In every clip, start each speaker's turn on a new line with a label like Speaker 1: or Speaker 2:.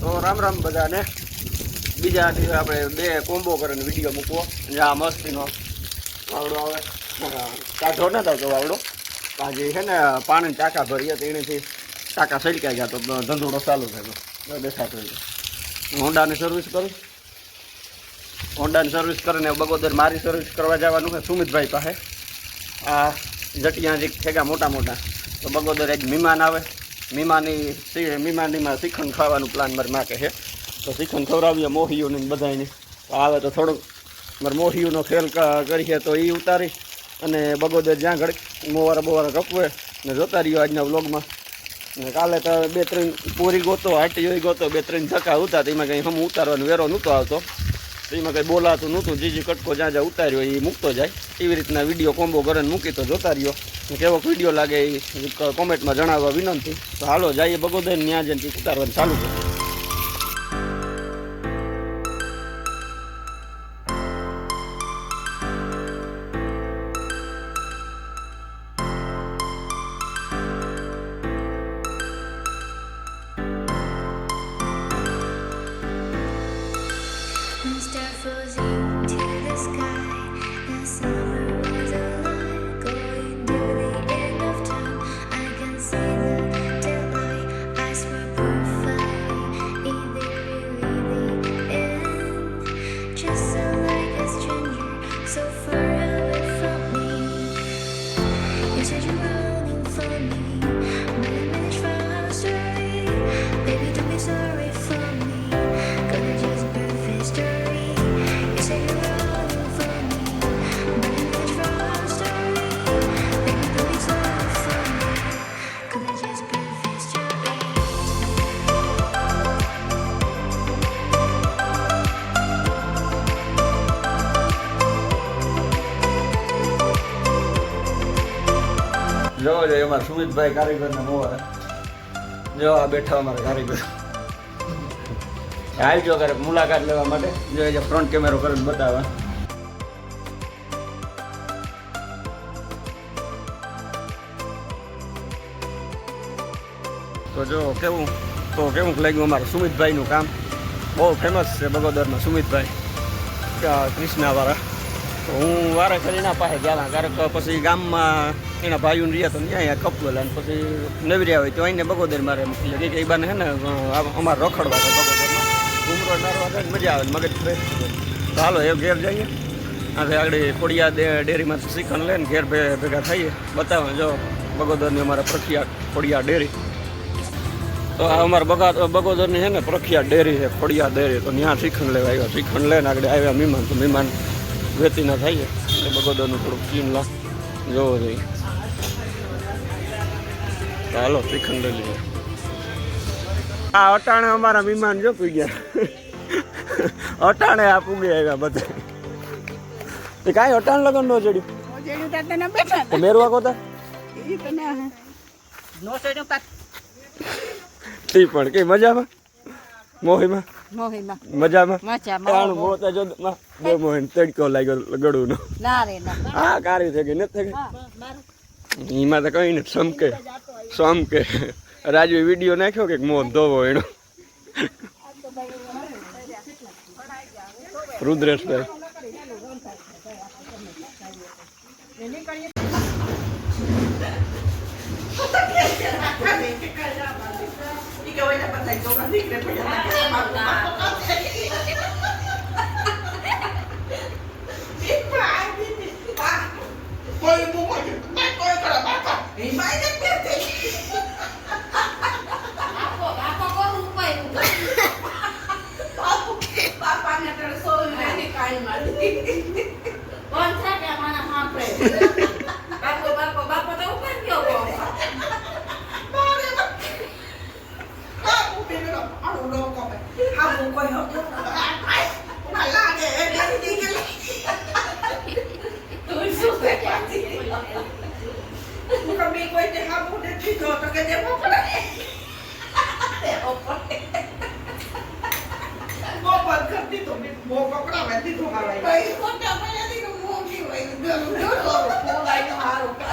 Speaker 1: તો રામ રામ બધાને. બીજા દિવસે આપણે બે કોમ્બો કરીને વિડીયો મૂકવો. આ મસ્તીનો વાવડો આવે, કાઢો ન થતો વાવડો. આજે છે ને પાણી ટાંકા ભરીએ તો એનેથી ટાંકા સડક્યા ગયા તો ધંધોડો ચાલુ થયો. દેખાતો હોન્ડાની સર્વિસ કરું. હોન્ડાની સર્વિસ કરીને બગોદર મારી સર્વિસ કરવા જવાનું છે સુમિતભાઈ પાસે. આ જટિયા જે ઠેગા મોટા મોટા તો બગોદર એક મહેમાન આવે. મીમાનીમાં શ્રીખંડ ખાવાનું પ્લાન મારે નાખે છે. તો શ્રીખંડ ખવડાવીએ મોહિયુને બધાને. તો આવે તો થોડુંક મારે મોહિયુનો ખેલ કરીએ તો એ ઉતારી અને બગોદર જ્યાં ઘડી મોવારા બોવારા કપવે ને જોતા રહ્યો આજના વ્લોગમાં. ને કાલે તો 2-3 પૂરી ગોતો, હાટી જોઈ ગોતો, 2-3 ધક્કા ઉતા. તો એમાં કંઈ હમ ઉતારવાનો વેરો નહોતો આવતો. તો એમાં કંઈ બોલાતું નહોતું. જીજી કટકો જ્યાં જ્યાં ઉતાર્યો એ મૂકતો જાય. એવી રીતના વિડીયો કોમ્બો કરીને મૂકી તો જોતા રહ્યો. કેવો વિડીયો લાગે એ કોમેન્ટમાં જણાવવા વિનંતી. તો હાલો જઈએ બગોદર, ત્યાં જઈને ઉતારવાનું ચાલુ કરીએ. જોવો જોઈએ અમારા સુમિતભાઈ કારીગરના મોવા. જો આ બેઠા અમારા કારીગર. હાલ જો કરે મુલાકાત લેવા માટે. જો ફ્રન્ટ કેમેરો કરીને બતાવે. તો જો કેવું લાગ્યું અમારા સુમિતભાઈનું કામ. બહુ ફેમસ છે બગોદરમાં સુમિતભાઈ કૃષ્ણાવાળા. તો હું વારે કરી ના પાસે ગયા કારણ કે પછી ગામમાં એના ભાઈઓને રહ્યા તો ત્યાં કપવેલા અને પછી નવર્યા હોય તો અહીંને બગોદર મારે મૂકી કે એ બાને છે ને અમારે રખડવા છે બગોદરમાં. ઘૂમરો નારવા થાય મજા આવે મગજ ફ્રેશ. તો હાલો એ ઘેર જઈએ. આજે આગળ ખોડિયા ડેરીમાં શ્રીખંડ લઈને ઘેર ભેગા થઈએ. બતાવે જો બગોદરની અમારા પ્રખ્યાત ખોડિયા ડેરી. તો આ અમારા બગોદરની છે ને પ્રખ્યાત ડેરી છે ખોડિયા ડેરી. તો ત્યાં શ્રીખંડ લેવા આવ્યા. શ્રીખંડ લઈને આગળ આવ્યા મહેમાન. તો મહેમાન વેચી ના થઈએ એટલે બગોદરનું થોડુંક ક્લીન લાગ જોવો જોઈએ. હાલો શ્રીખંડ લઈ લઈએ. આ અટાણે અમારા મહેમાન જો પી ગયા. અટાણે આ પૂગે આવ્યા બધા. એ કાંઈ અટાણ લગન ન ચડ્યું મેરવા કોતા તી પણ કઈ મજામાં મોહીમાં મજામાં બે મોહીન તડકો લાગ્યો ગળું નો. હા કારી થઈ ગઈ નથી થઈ ગઈ એમાં તો કઈ નથી. સમકે રાજુ વિડીયો નાખ્યો કે મોહ ધોવો એનો. રુદ્રેશભાઈ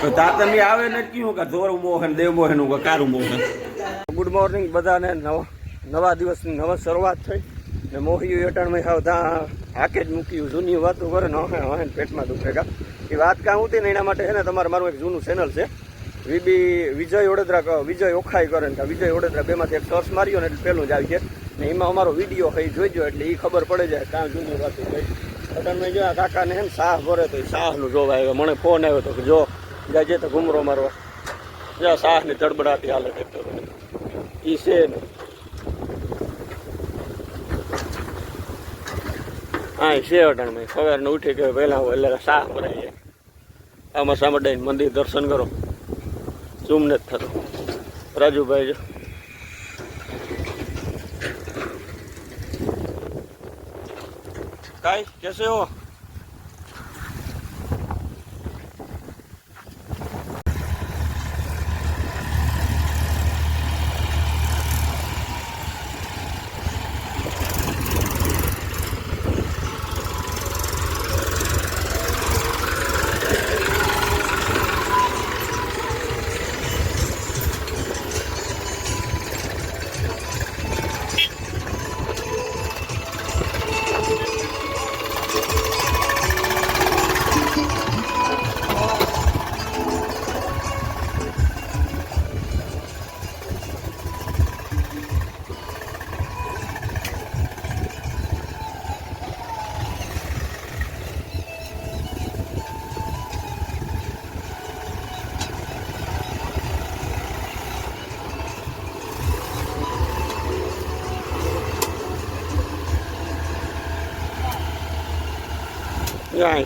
Speaker 1: તો તાતમી આવે ને ક્યું કે જોરું મોહન દેવ મોહન નું કારું મોહન. ગુડ મોર્નિંગ બધાને. નવા દિવસની નવા શરૂઆત થઈ ને મોહી અટાણમાં હાવ ત્યાં હાકે જ મૂક્યું જૂની વાતો કરે ને હવે પેટમાં દુખે કા એ વાત કાં હતી ને એના માટે છે ને તમારે મારું એક જૂનું ચેનલ છે વિજય ઓડેદરા વિજય ઓખાઈ કરે ને વિજય ઓડેદરા બેમાંથી એક સર્ચ માર્યો ને એટલે પહેલું જ આવી છે ને એમાં અમારો વિડીયો હોય જોઈજો એટલે એ ખબર પડે જાય કાં જૂની વાતો થઈ અટાણમાં જો આ કાકાને હે ને શાહ ભરે તો એ શાહનું જોવા આવ્યો મને ફોન આવ્યો હતો કે જો જાય તો ઘૂમરો મારવા જ્યાં શાહની તડબડાટી હાલે ટ્રેક્ટરોને એ છે ને હા છે અટાણમાં સવારને ઉઠી કે પહેલાં એટલે શાહ ભરાઈ જાય આમાં સામડાઈને મંદિર દર્શન કરો ઝૂમ નથી થતું રાજુભાઈ જો કાંઈ કેસે હો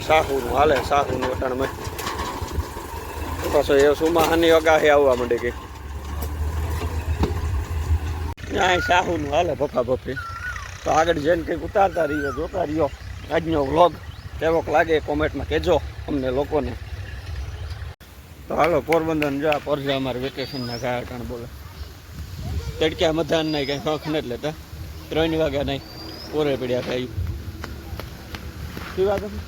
Speaker 1: સાહુનું હાલે સાહુનું અટાણમાં પાછો એ સુમાહાની અગાહી આવવા માંડે કે ત્યાં સાહુનું હાલે ભફા ભફી તો આગળ જઈને કંઈક ઉતારતા રહીએ જોતા રહ્યો આજનો વ્લોગ કેવોક લાગે કોમેન્ટમાં કહેજો અમને લોકોને તો હાલો પોરબંદર જો આ પરજા અમારે વેકેશનના ગાય અટાણ બોલે તડક્યા મધાન નહીં કંઈ શોખ નથી લેતા 3 વાગ્યા નહીં પોરે પડ્યા થાય કેવા તમે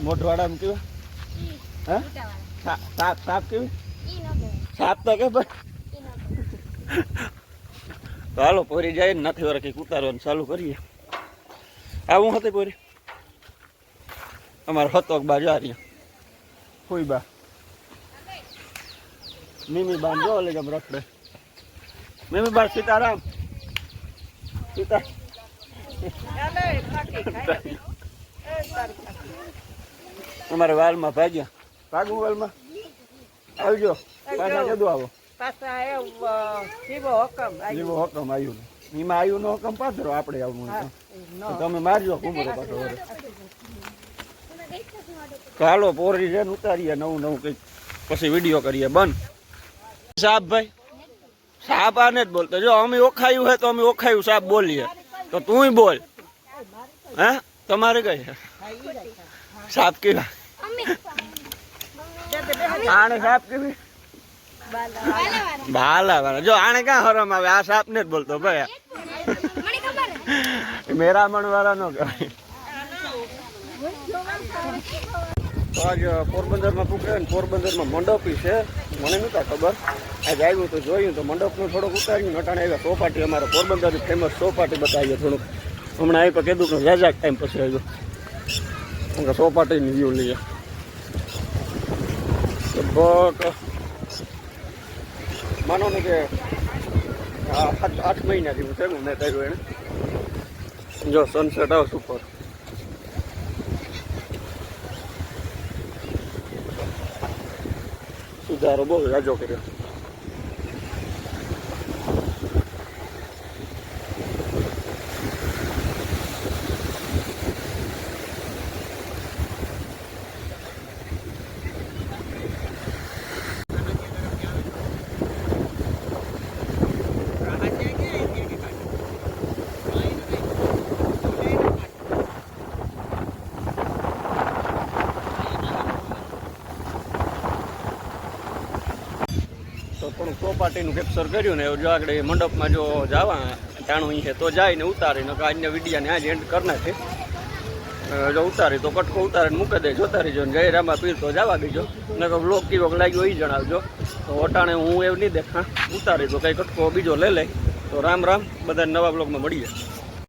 Speaker 1: મોઢવાડામાં કેવા હા સાપ સાપ કેવી સાપ તો કે ભાઈ તો હાલો પોરી જાય ને નથી વાર કંઈક ઉતારવાનું ચાલુ કરીએ આવું હતી પોરી અમારે હતોક બાજુ આ રહ્યા ફૂઈ બા મીમી બાન જો લે ગમ રખડે મીમી બા સીતારામ સીતા અમારે વાલમાં ભાગ્યા ભાગું વાલમાં આવજો પાછા કદું આવો જીવો હકમ આવ્યું એમાં આવ્યું નો હકમ પાથરો આપણે આવવું તમે મારજો કુમરો પાછો વરે હાલો પોરી છે ને ઉતારીએ નવું નવું કંઈક પછી વિડીયો કરીએ બંધ સાહેબ ભાઈ સાહેબ આને જ બોલતો જો અમે ઓખાયું હે તો અમે ઓખાયું સાહેબ બોલીએ તો તું બોલ હે તમારે કઈ સાપ કેવા આને સાપ કેવી ભાલા વાળા જો આને ક્યાં હરમ આવે આ સાપ ને જ બોલતો ભાઈ મેરામણ વાળા નો કહેવાય તો આજ પોરબંદરમાં પૂછે ને પોરબંદરમાં મંડપી છે મને નહોતા ખબર આજ આવ્યું તો જોયું તો મંડપનું થોડુંક ઉતાર્યું નટાણે આવ્યા ચોપાટી અમારો પોરબંદરની ફેમસ ચોપાટી બતાવીએ થોડુંક હમણાં આવી તો કીધું કે જાજા ટાઈમ પછી આવ્યો ચોપાટીની વ્યૂ લઈએ માનો ને કે 8 મહિનાથી હું થયું મેં કર્યું એને જો સનસેટ આવે સુપર સુધારો બહુ રાજો કર્યો પણ ચોપાટીનું કેપ્ચર કર્યું ને જો આગળ મંડપમાં જો જવા જાણવું છે તો જાય ને ઉતારીને આજના વિડીયાને આજે એન્ડ કરી નાખે જો ઉતારી તો કટકો ઉતારીને મૂકી દે જોતા રહીજો ને જય રામા પીર તો જવા દેજો ને તો બ્લોગ કેવો લાગ્યો એ જણાવજો તો ઓટાણે હું એવું નહીં દેખા ઉતારી તો કંઈ કટકો બીજો લઈ લે તો તો રામ રામ, બધા નવા બ્લોગમાં મળીએ.